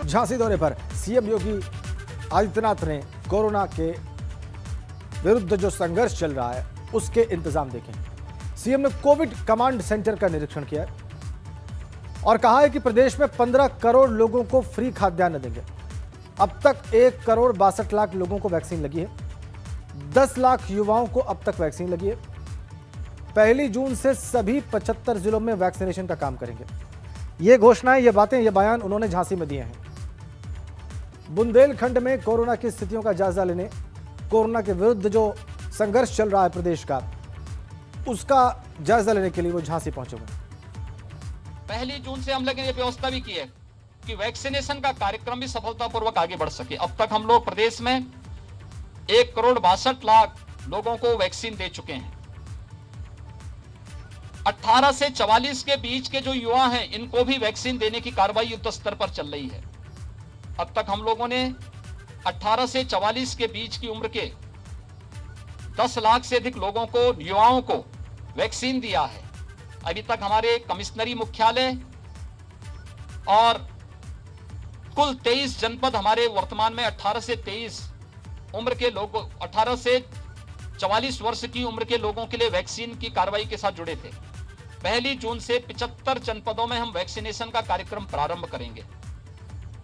झांसी दौरे पर सीएम योगी आदित्यनाथ ने कोरोना के विरुद्ध जो संघर्ष चल रहा है उसके इंतजाम देखे। सीएम ने कोविड कमांड सेंटर का निरीक्षण किया और कहा है कि प्रदेश में 15 करोड़ लोगों को फ्री खाद्यान्न देंगे। अब तक 1 करोड़ 62 लाख लोगों को वैक्सीन लगी है। 10 लाख युवाओं को अब तक वैक्सीन लगी है। 1 जून से सभी 75 जिलों में वैक्सीनेशन का काम करेंगे। ये घोषणाएं, ये बातें, ये बयान उन्होंने झांसी में दिए हैं। बुंदेलखंड में कोरोना की स्थितियों का जायजा लेने, कोरोना के विरुद्ध जो संघर्ष चल रहा है प्रदेश का, उसका जायजा लेने के लिए वो झांसी पहुंचे हुए। 1 जून से हम लोगों ने ये व्यवस्था भी की है कि वैक्सीनेशन का कार्यक्रम भी सफलतापूर्वक आगे बढ़ सके। अब तक हम लोग प्रदेश में 1 करोड़ 62 लाख लोगों को वैक्सीन दे चुके हैं। 18 से 44 के बीच के जो युवा हैं, इनको भी वैक्सीन देने की कार्रवाई युद्ध स्तर पर चल रही है। अब तक हम लोगों ने 18 से 44 के बीच की उम्र के 10 लाख से अधिक लोगों को, युवाओं को वैक्सीन दिया है। अभी तक हमारे कमिश्नरी मुख्यालय और कुल 23 जनपद हमारे वर्तमान में 18 से 23 उम्र के लोगों, 18 से 44 वर्ष की उम्र के लोगों के लिए वैक्सीन की कार्रवाई के साथ जुड़े थे। 1 जून से 75 जनपदों में हम वैक्सीनेशन का कार्यक्रम प्रारंभ करेंगे।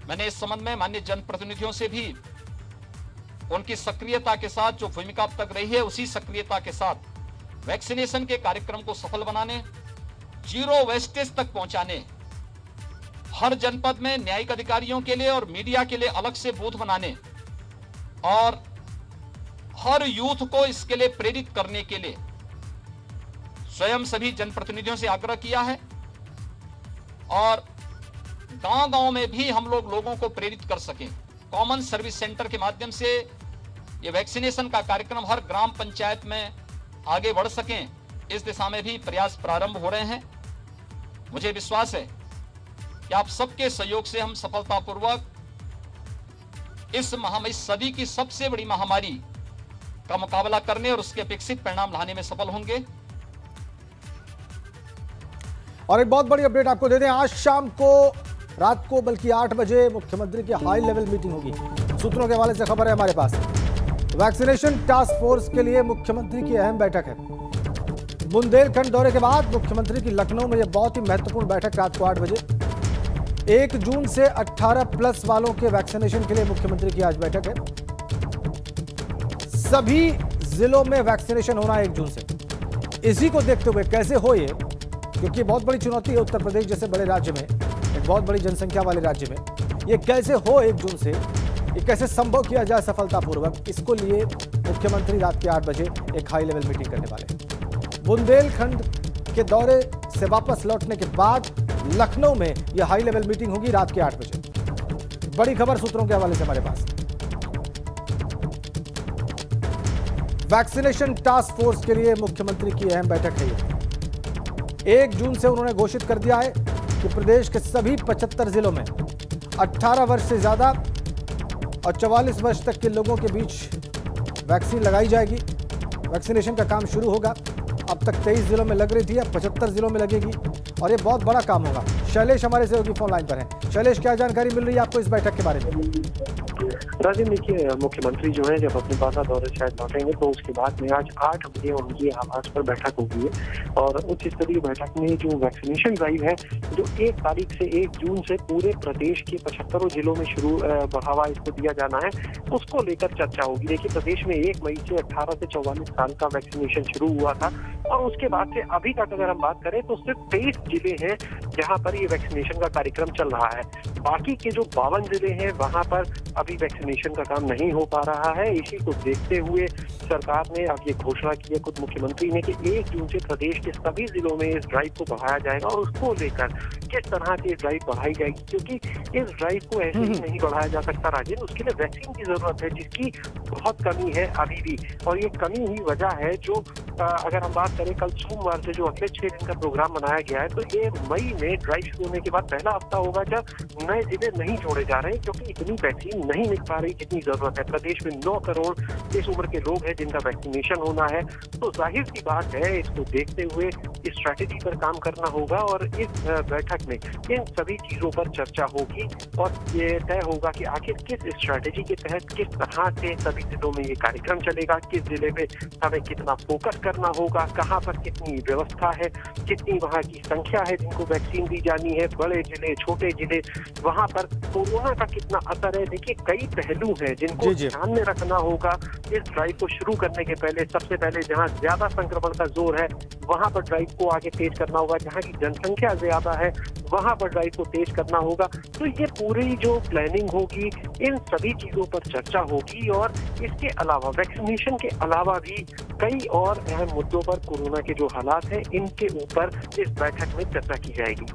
मैंने इस संबंध में माननीय जनप्रतिनिधियों से भी उनकी सक्रियता के साथ, जो भूमिका अब तक रही है उसी सक्रियता के साथ वैक्सीनेशन के कार्यक्रम को सफल बनाने, जीरो वेस्टेज तक पहुंचाने, हर जनपद में न्यायिक अधिकारियों के लिए और मीडिया के लिए अलग से बूथ बनाने और हर यूथ को इसके लिए प्रेरित करने के लिए स्वयं सभी जनप्रतिनिधियों से आग्रह किया है। और गांव-गांव में भी हम लोगों को प्रेरित कर सकें। कॉमन सर्विस सेंटर के माध्यम से ये वैक्सीनेशन का कार्यक्रम हर ग्राम पंचायत में आगे बढ़ सकें, इस दिशा में भी प्रयास प्रारंभ हो रहे हैं। मुझे विश्वास है कि आप सबके सहयोग से हम सफलतापूर्वक इस सदी की सबसे बड़ी महामारी का मुकाबला करने और उसके अपेक्षित परिणाम लाने में सफल होंगे। और एक बहुत बड़ी अपडेट आपको दे दें, आज शाम को, रात को, बल्कि 8 बजे मुख्यमंत्री की हाई लेवल मीटिंग होगी। सूत्रों के हवाले से खबर है हमारे पास। वैक्सीनेशन टास्क फोर्स के लिए मुख्यमंत्री की अहम बैठक है। बुंदेलखंड दौरे के बाद मुख्यमंत्री की लखनऊ में यह बहुत ही महत्वपूर्ण बैठक रात को 8 बजे। 1 जून से 18+ वालों के वैक्सीनेशन के लिए मुख्यमंत्री की आज बैठक है। सभी जिलों में वैक्सीनेशन होना 1 जून से। इसी को देखते हुए कैसे हो ये, क्योंकि बहुत बड़ी चुनौती है उत्तर प्रदेश जैसे बड़े राज्य में, एक बहुत बड़ी जनसंख्या वाले राज्य में, ये कैसे हो 1 जून से, ये कैसे संभव किया जाए सफलतापूर्वक, इसको लिए मुख्यमंत्री रात के 8 बजे एक हाई लेवल मीटिंग करने वाले हैं। बुंदेलखंड के दौरे से वापस लौटने के बाद लखनऊ में यह हाई लेवल मीटिंग होगी रात के 8 बजे। बड़ी खबर सूत्रों के हवाले से हमारे पास। वैक्सीनेशन टास्क फोर्स के लिए मुख्यमंत्री की अहम बैठक है ये। 1 जून से उन्होंने घोषित कर दिया है कि प्रदेश के सभी 75 जिलों में 18 वर्ष से ज्यादा और 44 वर्ष तक के लोगों के बीच वैक्सीन लगाई जाएगी। वैक्सीनेशन का काम शुरू होगा। अब तक 23 जिलों में लग रही थी, अब 75 जिलों में लगेगी और ये बहुत बड़ा काम होगा। शैलेश हमारे सहयोगी फोन लाइन पर हैं। शैलेश, क्या जानकारी मिल रही है आपको इस बैठक के बारे में? राजीव, देखिए, मुख्यमंत्री जो है जब अपने 12 दौरे शायद लौटेंगे तो उसके बाद में आज 8 बजे उनकी आवास पर बैठक होगी और उच्च स्तरीय बैठक में जो वैक्सीनेशन ड्राइव है, जो 1 तारीख से 1 जून से पूरे प्रदेश के 75 जिलों में शुरू बढ़ावा इसको दिया जाना है, उसको लेकर चर्चा होगी। देखिए, प्रदेश में 1 मई से 18 से 44 साल का वैक्सीनेशन शुरू हुआ था और उसके बाद से अभी तक अगर हम बात करें तो सिर्फ 23 जिले हैं जहाँ पर ये वैक्सीनेशन का कार्यक्रम चल रहा है। बाकी के जो 52 जिले हैं वहाँ पर अभी वैक्सीनेशन का काम नहीं हो पा रहा है। इसी को देखते हुए सरकार ने अब ये घोषणा की है खुद मुख्यमंत्री ने कि 1 जून से प्रदेश के सभी जिलों में इस ड्राइव को बढ़ाया जाएगा और उसको लेकर किस तरह से ड्राइव बढ़ाई जाएगी, क्योंकि इस ड्राइव को ऐसे ही नहीं बढ़ाया जा सकता राजेंद्र। उसके लिए वैक्सीन की जरूरत है जिसकी बहुत कमी है अभी भी, और ये कमी ही वजह है जो अगर हम बात करें कल सोमवार से जो अगले 6 दिन का प्रोग्राम बनाया गया है, तो ये मई में ड्राइव शुरू होने के बाद पहला हफ्ता होगा जब नए जिले नहीं जोड़े जा रहे हैं, क्योंकि इतनी वैक्सीन नहीं मिल पा रही जितनी जरूरत है। प्रदेश में 9 करोड़ इस उम्र के लोग हैं जिनका वैक्सीनेशन होना है, तो जाहिर सी बात है इसको देखते हुए इस स्ट्रैटेजी पर काम करना होगा और इस बैठक में इन सभी चीजों पर चर्चा होगी और ये तय होगा कि आखिर किस स्ट्रैटेजी के तहत किस तरह से सभी जिलों में ये कार्यक्रम चलेगा, किस जिले पे हमें कितना फोकस करना होगा, कहाँ पर कितनी व्यवस्था है, कितनी वहाँ की संख्या है जिनको वैक्सीन दी जानी है, बड़े जिले छोटे जिले, वहाँ पर कोरोना का कितना असर है। देखिए कई पहलू हैं जिनको ध्यान में रखना होगा इस ड्राइव को शुरू करने के पहले। सबसे पहले जहाँ ज्यादा संक्रमण का जोर है वहाँ पर ड्राइव को आगे तेज करना होगा, जहाँ की जनसंख्या ज्यादा है वहाँ पर ड्राइव को तेज करना होगा। तो ये पूरी जो प्लानिंग होगी इन सभी चीजों पर चर्चा होगी और इसके अलावा वैक्सीनेशन के अलावा भी कई और अहम मुद्दों पर कोरोना के जो हालात हैं इनके ऊपर इस बैठक में चर्चा की जाएगी।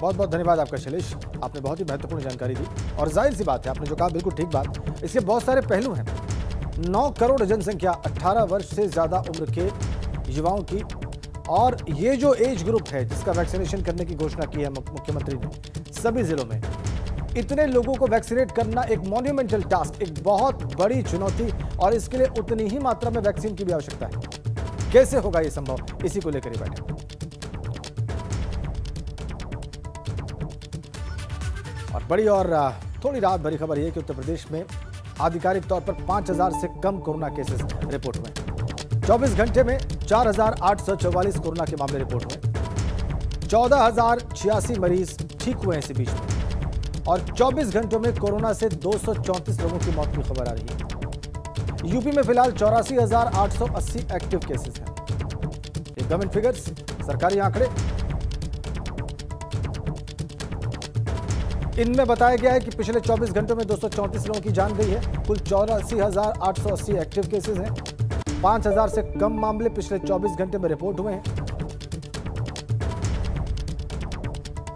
बहुत बहुत धन्यवाद आपका शैलेश, आपने बहुत ही महत्वपूर्ण जानकारी दी और जाहिर सी बात है आपने जो कहा बिल्कुल ठीक बात। इसके बहुत सारे पहलू हैं। 9 करोड़ जनसंख्या, 18 वर्ष से ज्यादा उम्र के युवाओं की, और ये जो एज ग्रुप है जिसका वैक्सीनेशन करने की घोषणा की है मुख्यमंत्री ने सभी जिलों में, इतने लोगों को वैक्सीनेट करना एक मॉन्यूमेंटल टास्क, एक बहुत बड़ी चुनौती, और इसके लिए उतनी ही मात्रा में वैक्सीन की भी आवश्यकता है। कैसे होगा ये संभव, इसी को लेकर बैठे। और बड़ी और थोड़ी राहत भरी खबर यह कि उत्तर प्रदेश में आधिकारिक तौर पर 5000 से कम कोरोना केसेस रिपोर्ट हुए। 24 घंटे में 4844 कोरोना के मामले रिपोर्ट हुए। 14086 मरीज ठीक हुए हैं इसी बीच में, और 24 घंटों में कोरोना से 234 लोगों की मौत की खबर आ रही है। यूपी में फिलहाल 84,880 एक्टिव केसेस हैं। ये गवर्नमेंट फिगर्स, सरकारी आंकड़े। इनमें बताया गया है कि पिछले 24 घंटों में 234 लोगों की जान गई है। कुल 84,880 एक्टिव केसेस हैं। 5000 से कम मामले पिछले 24 घंटे में रिपोर्ट हुए हैं।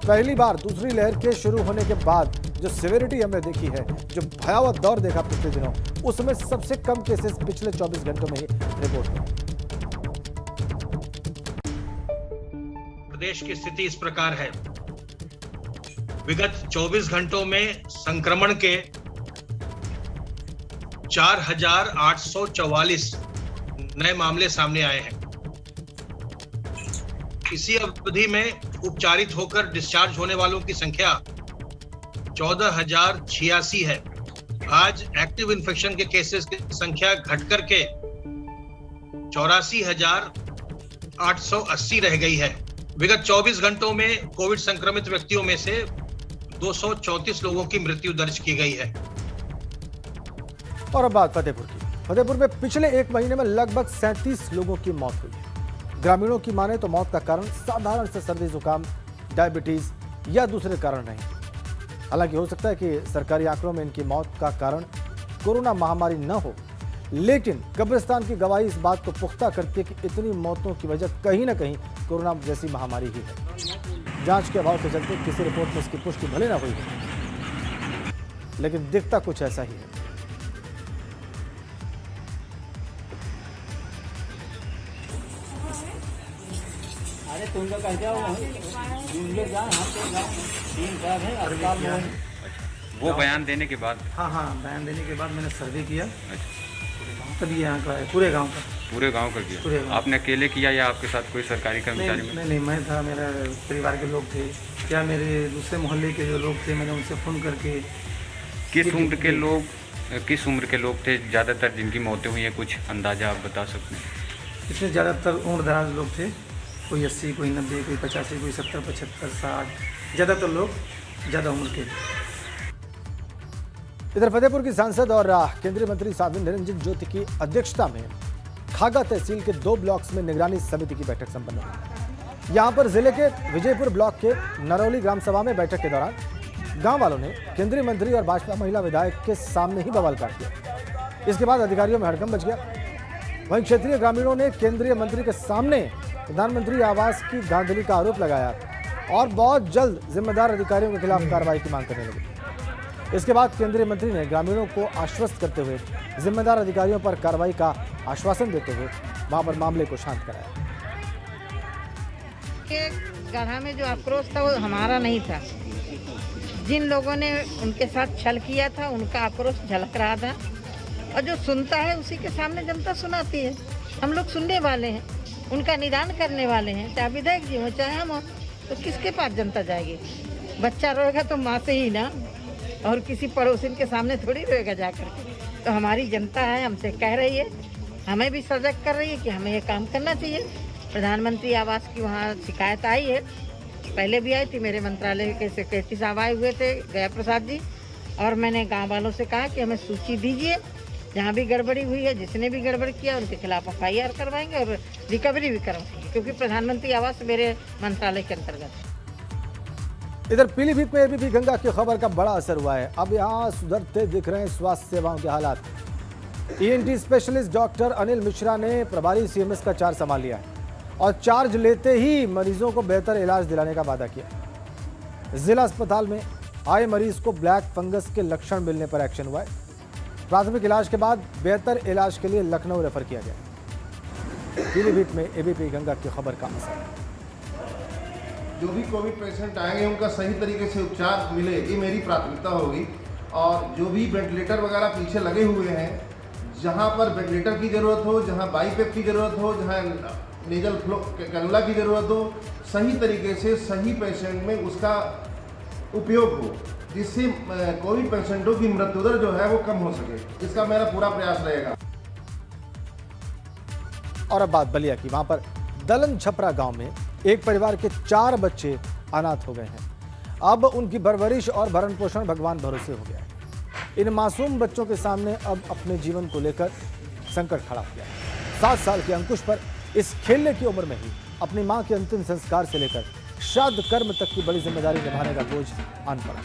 पहली बार दूसरी लहर के शुरू होने के बाद जो सिवियरिटी हमने देखी है, जो भयावह दौर देखा पिछले दिनों, उसमें सबसे कम केसेस पिछले 24 घंटों में ही रिपोर्ट हुए। प्रदेश की स्थिति इस प्रकार है। विगत 24 घंटों में संक्रमण के 4844 नए मामले सामने आए हैं। इसी अवधि में उपचारित होकर डिस्चार्ज होने वालों की संख्या 14086 है। आज एक्टिव इन्फेक्शन के केसेस की संख्या घटकर के 84,880 रह गई है। विगत 24 घंटों में कोविड संक्रमित व्यक्तियों में से 234 लोगों की मृत्यु दर्ज की गई है। और अब बात फतेहपुर की। फतेहपुर में पिछले एक महीने में लगभग 37 लोगों की मौत हुई है। ग्रामीणों की माने तो मौत का कारण साधारण से सर्दी जुकाम, डायबिटीज या दूसरे कारण नहीं। हालांकि हो सकता है कि सरकारी आंकड़ों में इनकी मौत का कारण कोरोना महामारी न हो, लेकिन कब्रिस्तान की गवाही इस बात को पुख्ता करती है कि इतनी मौतों की वजह कहीं ना कहीं कोरोना जैसी महामारी ही है। जांच के अभाव के चलते किसी रिपोर्ट में इसकी पुष्टि भले ना हुई है, लेकिन दिखता कुछ ऐसा ही है। अरे तुम लोग कह जाओ, वो बयान देने के बाद? हाँ, बयान देने के बाद मैंने सर्वे किया। तभी यहाँ का है, पूरे गांव का किया। आपने अकेले किया या आपके साथ कोई सरकारी कर्मचारी? नहीं, मैं था, मेरा परिवार के लोग थे, क्या मेरे दूसरे मोहल्ले के जो लोग थे, मैंने उनसे फ़ोन करके। किस उम्र के लोग थे ज़्यादातर जिनकी मौतें हुई हैं? कुछ अंदाजा आप बता सकते हैं? इसमें ज़्यादातर उम्र दराज लोग थे, कोई 80, कोई 90, कोई 85, कोई 70, 75, 60, ज़्यादातर लोग ज़्यादा उम्र के। इधर फतेहपुर की सांसद और केंद्रीय मंत्री साध्वी निरंजन ज्योति की अध्यक्षता में खागा तहसील के 2 ब्लॉक्स में निगरानी समिति की बैठक संपन्न हुई। यहां पर जिले के विजयपुर ब्लॉक के नरौली ग्राम सभा में बैठक के दौरान गांव वालों ने केंद्रीय मंत्री और भाजपा महिला विधायक के सामने ही बवाल काट दिया। इसके बाद अधिकारियों में हड़कंप मच गया। वहीं क्षेत्रीय ग्रामीणों ने केंद्रीय मंत्री के सामने प्रधानमंत्री आवास की धांधली का आरोप लगाया और बहुत जल्द जिम्मेदार अधिकारियों के खिलाफ कार्रवाई की मांग करने लगे। इसके बाद केंद्रीय मंत्री ने ग्रामीणों को आश्वस्त करते हुए जिम्मेदार अधिकारियों पर कार्रवाई का आश्वासन देते हुए वहां पर मामले को शांत कराया। गढ़ा में जो आक्रोश था वो हमारा नहीं था। जिन लोगों ने उनके साथ छल किया था उनका आक्रोश झलक रहा था, और जो सुनता है उसी के सामने जनता सुनाती है। हम लोग सुनने वाले हैं, उनका निदान करने वाले हैं, चाहे विधायक जी हो चाहे हम हो। तो किसके पास जनता जाएगी? बच्चा रोएगा तो माँ से ही ना, और किसी पड़ोसिन के सामने थोड़ी रोएगा जाकर के। तो हमारी जनता है, हमसे कह रही है, हमें भी सजग कर रही है कि हमें ये काम करना चाहिए। प्रधानमंत्री आवास की वहाँ शिकायत आई है, पहले भी आई थी, मेरे मंत्रालय के सेक्रेटरी साहब आए हुए थे, गया प्रसाद जी, और मैंने गांव वालों से कहा कि हमें सूची दीजिए, जहाँ भी गड़बड़ी हुई है, जिसने भी गड़बड़ी किया उनके खिलाफ FIR करवाएंगे और रिकवरी भी करवाएंगे, क्योंकि प्रधानमंत्री आवास मेरे मंत्रालय के अंतर्गत है। इधर पीलीभीत में एबीपी गंगा की खबर का बड़ा असर हुआ है। अब यहाँ सुधरते दिख रहे हैं स्वास्थ्य सेवाओं के हालात। ENT specialist doctor Anil Mishra ने प्रभारी CMS का चार्ज संभाल लिया है और चार्ज लेते ही मरीजों को बेहतर इलाज दिलाने का वादा किया। जिला अस्पताल में आए मरीज को ब्लैक फंगस के लक्षण मिलने पर एक्शन हुआ है। प्राथमिक इलाज के बाद बेहतर इलाज के लिए लखनऊ रेफर किया गया। पीलीभीत में एबीपी गंगा की खबर का असर। जो भी कोविड पेशेंट आएंगे उनका सही तरीके से उपचार मिले, ये मेरी प्राथमिकता होगी। और जो भी वेंटिलेटर वगैरह पीछे लगे हुए हैं, जहाँ पर वेंटिलेटर की ज़रूरत हो, जहाँ बाईपेप की ज़रूरत हो, जहाँ नेजल फ्लो कैनुला की ज़रूरत हो, सही तरीके से सही पेशेंट में उसका उपयोग हो, जिससे कोविड पेशेंटों की मृत्यु दर जो है वो कम हो सके। इसका मेरा पूरा प्रयास रहेगा। और अब बात बलिया की। वहां पर दलन छपरा गांव में एक परिवार के 4 बच्चे अनाथ हो गए हैं। अब उनकी परवरिश और भरण पोषण भगवान भरोसे हो गया है। इन मासूम बच्चों के सामने अब अपने जीवन को लेकर संकट खड़ा हो गया है। 7 साल के अंकुश पर इस खेलने की उम्र में ही अपनी मां के अंतिम संस्कार से लेकर श्राद्ध कर्म तक की बड़ी जिम्मेदारी निभाने का बोझ आन पड़ा।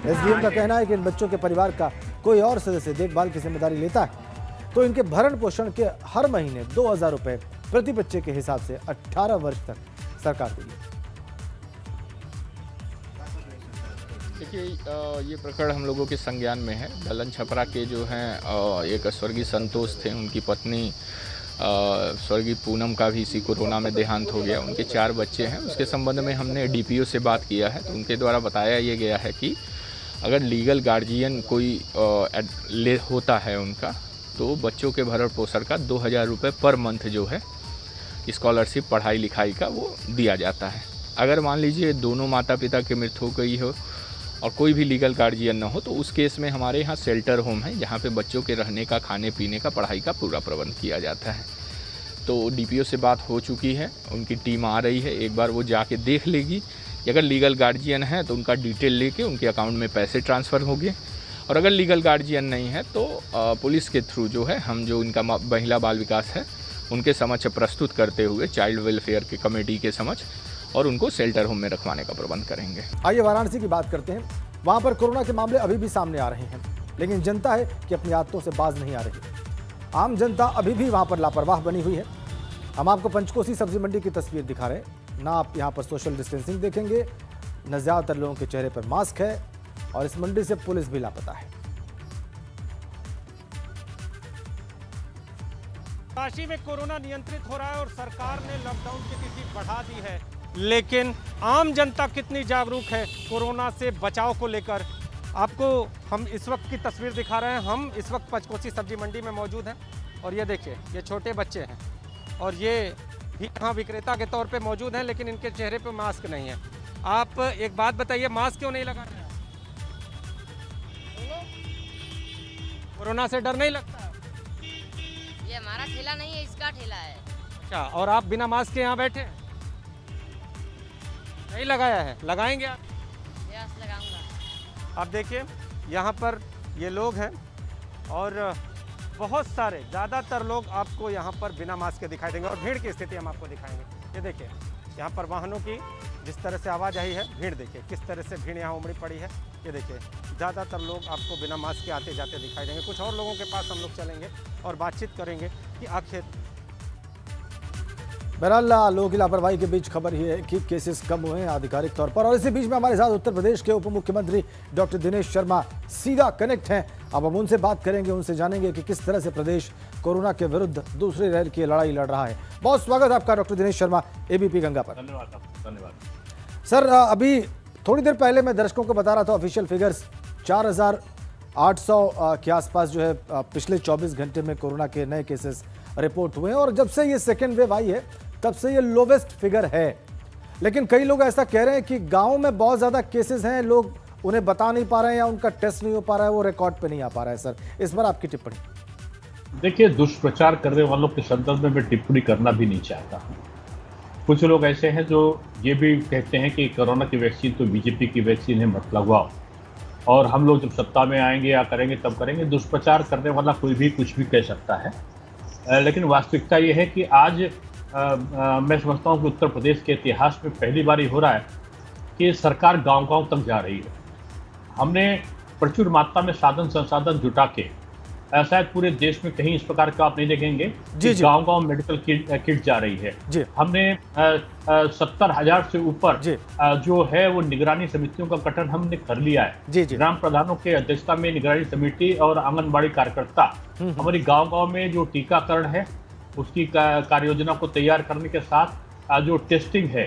SDM का कहना है कि इन बच्चों के परिवार का कोई और सदस्य देखभाल की जिम्मेदारी लेता है तो इनके भरण पोषण के हर महीने 2000 रुपए प्रति बच्चे के हिसाब से 18 वर्ष तक सरकार देगी। देखिए, ये प्रकरण हम लोगों के संज्ञान में है। दलन छपरा के जो हैं एक स्वर्गीय संतोष थे, उनकी पत्नी स्वर्गीय पूनम का भी इसी कोरोना में देहांत हो गया। उनके 4 बच्चे हैं। उसके संबंध में हमने DPO से बात किया है, तो उनके द्वारा बताया ये गया है कि अगर लीगल गार्जियन कोई होता है उनका, तो बच्चों के भरण पोषण का 2000 रुपये पर मंथ जो है स्कॉलरशिप पढ़ाई लिखाई का वो दिया जाता है। अगर मान लीजिए दोनों माता पिता की मृत्यु हो गई हो और कोई भी लीगल गार्जियन ना हो, तो उस केस में हमारे यहाँ शेल्टर होम है, जहाँ पे बच्चों के रहने का, खाने पीने का, पढ़ाई का पूरा प्रबंध किया जाता है। तो DPO से बात हो चुकी है, उनकी टीम आ रही है, एक बार वो जाके देख लेगी। अगर लीगल गार्जियन है तो उनका डिटेल लेके उनके अकाउंट में पैसे ट्रांसफ़र होंगे, और अगर लीगल गार्जियन नहीं है तो पुलिस के थ्रू जो है हम जो इनका महिला बाल विकास है उनके समक्ष प्रस्तुत करते हुए चाइल्ड वेलफेयर के कमेटी के समक्ष और उनको शेल्टर होम में रखवाने का प्रबंध करेंगे। आइए वाराणसी की बात करते हैं। वहां पर कोरोना के मामले अभी भी सामने आ रहे हैं, लेकिन जनता है कि अपनी आदतों से बाज नहीं आ रही। आम जनता अभी भी वहां पर लापरवाह बनी हुई है। हम आपको पंचकोसी सब्जी मंडी की तस्वीर दिखा रहे हैं। ना आप यहाँ पर सोशल डिस्टेंसिंग देखेंगे, न ज़्यादातर लोगों के चेहरे पर मास्क है, और इस मंडी से पुलिस भी लापता है। काशी में कोरोना नियंत्रित हो रहा है और सरकार ने लॉकडाउन की तिथि बढ़ा दी है, लेकिन आम जनता कितनी जागरूक है कोरोना से बचाव को लेकर, आपको हम इस वक्त की तस्वीर दिखा रहे हैं। हम इस वक्त पंचकोसी सब्जी मंडी में मौजूद हैं और ये देखिए, ये छोटे बच्चे हैं और ये भी यहाँ विक्रेता के तौर पे मौजूद हैं, लेकिन इनके चेहरे पे मास्क नहीं है। आप एक बात बताइए, मास्क क्यों नहीं लगा रहे हैं? कोरोना से डर नहीं लगता? ये हमारा ठेला नहीं है, इसका ठेला है। अच्छा, और आप बिना मास्क के यहाँ बैठे नहीं लगाया है? लगाएंगे आप? यस, लगाऊंगा। आप देखिए, यहाँ पर ये लोग हैं और बहुत सारे, ज़्यादातर लोग आपको यहाँ पर बिना मास्क के दिखाई देंगे, और भीड़ की स्थिति हम आपको दिखाएंगे। ये देखिए, यहाँ पर वाहनों की जिस तरह से आवाज़ आई है, भीड़ देखिए किस तरह से भीड़ यहाँ उमड़ी पड़ी है। ये देखिए, ज़्यादातर लोग आपको बिना मास्क के आते जाते दिखाई देंगे। कुछ और लोगों के पास हम लोग चलेंगे और बातचीत करेंगे कि आखिर बहरहाल लोगों की लापरवाही के बीच खबर ये है कि केसेस कम हुए हैं आधिकारिक तौर पर। और इसी बीच में हमारे साथ उत्तर प्रदेश के उप मुख्यमंत्री डॉक्टर दिनेश शर्मा सीधा कनेक्ट हैं। अब हम उनसे बात करेंगे, उनसे जानेंगे कि किस तरह से प्रदेश कोरोना के विरुद्ध दूसरी लहर की लड़ाई लड़ रहा है। बहुत स्वागत आपका डॉक्टर दिनेश शर्मा एबीपी गंगा पर। धन्यवाद। सर, अभी थोड़ी देर पहले मैं दर्शकों को बता रहा था ऑफिशियल फिगर्स 4,800 के आसपास जो है पिछले 24 घंटे में कोरोना के नए केसेस रिपोर्ट हुए हैं। और जब से ये सेकेंड वेव आई है तब से ये लोवेस्ट फिगर है। लेकिन कई लोग ऐसा कह रहे हैं कि गांव में बहुत ज़्यादा केसेस हैं, लोग उन्हें बता नहीं पा रहे हैं या उनका टेस्ट नहीं हो पा रहा है, वो रिकॉर्ड पे नहीं आ पा रहा है। सर, इस पर आपकी टिप्पणी? देखिए, दुष्प्रचार करने वालों के संदर्भ में मैं टिप्पणी करना भी नहीं चाहता। कुछ लोग ऐसे हैं जो ये भी कहते हैं कि कोरोना की वैक्सीन तो बीजेपी की वैक्सीन है, मत लगवाओ, और हम लोग जब सत्ता में आएंगे या करेंगे तब करेंगे। दुष्प्रचार करने वाला कोई भी कुछ भी कह सकता है, लेकिन वास्तविकता ये है कि आज मैं समझता हूँ कि उत्तर प्रदेश के इतिहास में पहली बार हो रहा है कि सरकार गांव-गांव तक जा रही है। हमने प्रचुर मात्रा में साधन संसाधन जुटा के, शायद पूरे देश में कहीं इस प्रकार का आप नहीं देखेंगे, गांव-गांव मेडिकल किट जा रही है। हमने 70,000 से ऊपर जो है वो निगरानी समितियों का गठन हमने कर लिया है। ग्राम प्रधानों के अध्यक्षता में निगरानी समिति और आंगनबाड़ी कार्यकर्ता हमारी गांव-गांव में जो टीकाकरण है उसकी कार्य योजना को तैयार करने के साथ जो टेस्टिंग है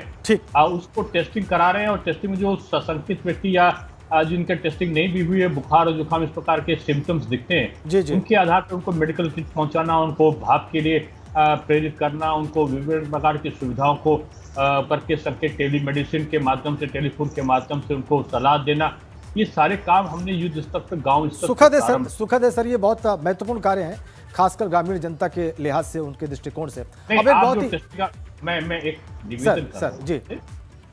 उसको टेस्टिंग करा रहे हैं। और टेस्टिंग में जो सशंकित व्यक्ति या जिनका टेस्टिंग नहीं भी हुई है, बुखार और जुकाम इस प्रकार के सिम्टम्स दिखते हैं, उनके आधार पर उनको मेडिकल किट पहुंचाना, उनको भाप के लिए प्रेरित करना, उनको विभिन्न प्रकार की सुविधाओं को करके सबके टेलीमेडिसिन के माध्यम से, टेलीफोन के माध्यम से उनको सलाह देना, ये सारे काम हमने युद्ध स्तर पर, गाँव स्तर पर। सुखद है सर, ये बहुत महत्वपूर्ण कार्य हैं, खासकर ग्रामीण जनता के लिहाज से, उनके दृष्टिकोण से। मैं एक निवेदन कर जी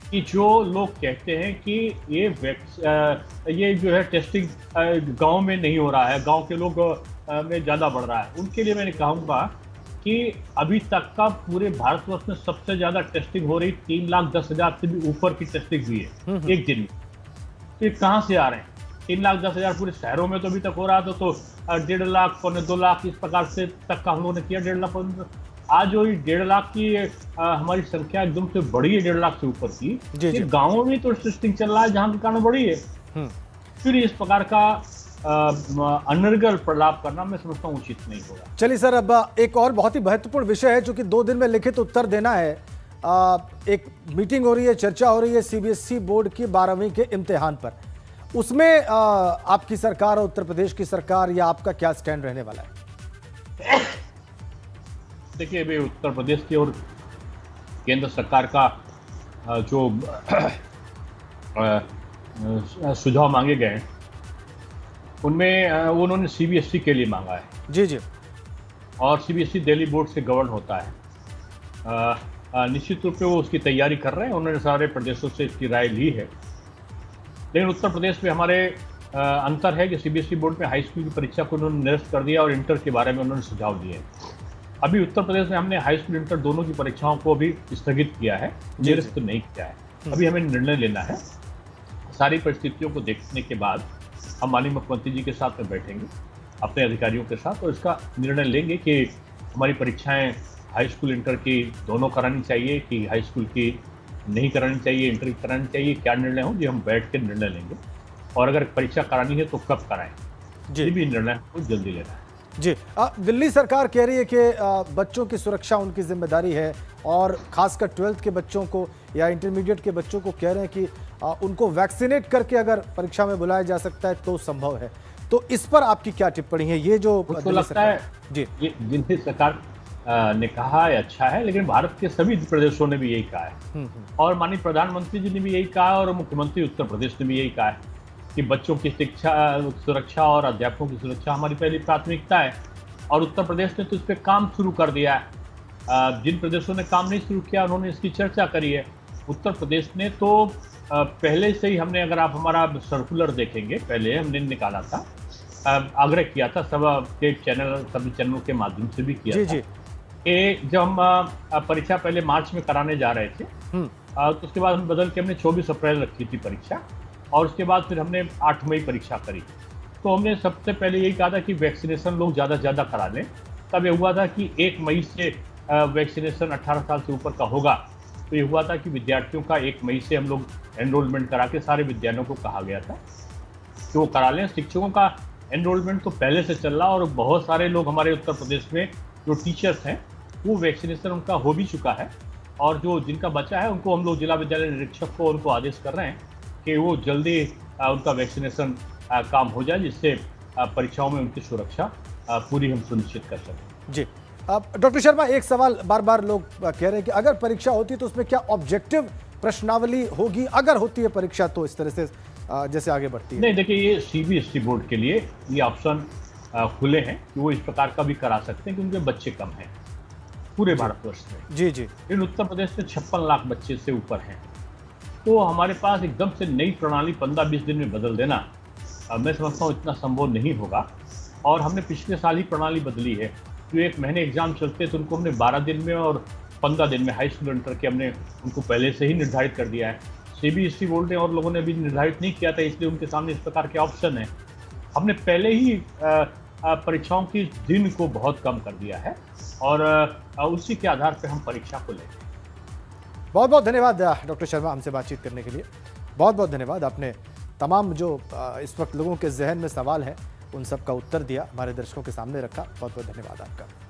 कि जो लोग कहते हैं कि ये जो है टेस्टिंग गांव में नहीं हो रहा है, गांव के लोग में ज़्यादा बढ़ रहा है, उनके लिए मैंने कहूँगा कि अभी तक का पूरे भारतवर्ष में सबसे ज़्यादा टेस्टिंग हो रही 3,10,000 से भी ऊपर की टेस्टिंग हुई है एक दिन में। तो ये कहाँ से आ रहे हैं? 3,10,000 पूरे शहरों में तो अभी तक हो रहा था, तो 1.5 लाख, 2 लाख इस प्रकार से तक का हम लोगों ने किया। 1.5 लाख, आज जो 1.5 लाख की हमारी संख्या एकदम से बढ़ी है, 1.5 लाख से ऊपर की। ये गाँवों में तो टेस्टिंग चल रहा है जहाँ के कारण बढ़ी है। फिर इस प्रकार का अनर्गल प्रलाप करना मैं समझता हूँ उचित नहीं होगा। चलिए सर, अब एक और बहुत ही महत्वपूर्ण विषय है, जो कि 2 दिन में लिखित उत्तर देना है। एक मीटिंग हो रही है, चर्चा हो रही है सीबीएसई बोर्ड की 12वीं के इम्तिहान पर। उसमें आपकी सरकार और उत्तर प्रदेश की सरकार या आपका क्या स्टैंड रहने वाला है? देखिए, अभी उत्तर प्रदेश की और केंद्र सरकार का जो सुझाव मांगे गए हैं उनमें उन्होंने सीबीएसई के लिए मांगा है। जी। और सीबीएसई दिल्ली बोर्ड से गवर्न होता है। निश्चित रूप से वो उसकी तैयारी कर रहे हैं, उन्होंने सारे प्रदेशों से इसकी राय ली है। लेकिन उत्तर प्रदेश में हमारे अंतर है कि सीबीएसई बोर्ड में हाई स्कूल की परीक्षा को उन्होंने निरस्त कर दिया और इंटर के बारे में उन्होंने सुझाव दिए। अभी उत्तर प्रदेश में हमने हाई स्कूल इंटर दोनों की परीक्षाओं को अभी स्थगित किया है, निरस्त नहीं किया है। अभी हमें निर्णय लेना है। सारी परिस्थितियों को देखने के बाद हम माननीय मुख्यमंत्री जी के साथ में बैठेंगे, अपने अधिकारियों के साथ, और इसका निर्णय लेंगे कि हमारी परीक्षाएं हाई स्कूल इंटर की दोनों करानी चाहिए कि हाई स्कूल की नहीं करानी चाहिए, इंटर की करानी चाहिए। क्या निर्णय हो, ये हम बैठ के निर्णय लेंगे। और अगर परीक्षा करानी है तो कब कराएं, ये भी निर्णय हमको जल्दी लेना है। जी, दिल्ली सरकार कह रही है कि बच्चों की सुरक्षा उनकी जिम्मेदारी है, और खासकर 12th के बच्चों को या इंटरमीडिएट के बच्चों को कह रहे हैं कि उनको वैक्सीनेट करके अगर परीक्षा में बुलाया जा सकता है तो संभव है। तो इस पर आपकी क्या टिप्पणी है? ये जो लगता है जी, ये दिल्ली सरकार ने कहा है अच्छा है, लेकिन भारत के सभी प्रदेशों ने भी यही कहा है, और माननीय प्रधानमंत्री जी ने भी यही कहा और मुख्यमंत्री उत्तर प्रदेश ने भी यही कहा है कि बच्चों की शिक्षा सुरक्षा और अध्यापकों की सुरक्षा हमारी पहली प्राथमिकता है। और उत्तर प्रदेश ने तो इस पर काम शुरू कर दिया है। जिन प्रदेशों ने काम नहीं शुरू किया उन्होंने इसकी चर्चा करी है। उत्तर प्रदेश ने तो पहले से ही, हमने अगर आप हमारा सर्कुलर देखेंगे, पहले हमने निकाला था, आग्रह किया था सभी चैनलों के माध्यम से भी किया था कि जब हम परीक्षा पहले मार्च में कराने जा रहे थे, तो उसके बाद हम बदल के हमने 24 अप्रैल रखी थी परीक्षा, और उसके बाद फिर हमने 8 मई परीक्षा करी। तो हमने सबसे पहले यही कहा था कि वैक्सीनेशन लोग ज़्यादा से ज़्यादा करा लें। तब ये हुआ था कि 1 मई से वैक्सीनेशन 18 साल से ऊपर का होगा, तो ये हुआ था कि विद्यार्थियों का 1 मई से हम लोग एनरोलमेंट करा के सारे विद्यालयों को कहा गया था कि वो करा लें। शिक्षकों का एनरोलमेंट तो पहले से चल रहा, और बहुत सारे लोग हमारे उत्तर प्रदेश में जो टीचर्स हैं वो वैक्सीनेशन उनका हो भी चुका है, और जो जिनका बचा है उनको हम लोग जिला विद्यालय निरीक्षक को उनको आदेश कर रहे हैं कि वो जल्दी उनका वैक्सीनेशन काम हो जाए, जिससे परीक्षाओं में उनकी सुरक्षा पूरी हम सुनिश्चित कर सकें। जी, अब डॉक्टर शर्मा, एक सवाल बार बार लोग कह रहे हैं कि अगर परीक्षा होती है तो उसमें क्या ऑब्जेक्टिव प्रश्नावली होगी? अगर होती है परीक्षा तो इस तरह से जैसे आगे बढ़ती है? नहीं, देखिए, ये सीबीएसई बोर्ड के लिए ये ऑप्शन खुले हैं कि वो इस प्रकार का भी करा सकते हैं, कि उनके बच्चे कम हैं पूरे भारतवर्ष में। जी जी। इन उत्तर प्रदेश में 56 लाख बच्चे से ऊपर हैं, तो हमारे पास एकदम से नई प्रणाली 15-20 दिन में बदल देना, मैं समझता हूँ इतना संभव नहीं होगा। और हमने पिछले साल ही प्रणाली बदली है, जो 1 महीने एग्जाम चलते तो उनको हमने 12 दिन में और 15 दिन में हाई स्कूल इंटर के हमने उनको पहले से ही निर्धारित कर दिया है। सीबीएसई बोर्ड ने और लोगों ने अभी निर्धारित नहीं किया था, इसलिए उनके सामने इस प्रकार के ऑप्शन है। हमने पहले ही परीक्षाओं की दिन को बहुत कम कर दिया है, और उसी के आधार पर हम परीक्षा को लेंगे। बहुत बहुत धन्यवाद डॉक्टर शर्मा, हमसे बातचीत करने के लिए। बहुत बहुत धन्यवाद। आपने तमाम जो इस वक्त लोगों के जहन में सवाल है उन सब का उत्तर दिया, हमारे दर्शकों के सामने रखा। बहुत बहुत धन्यवाद आपका।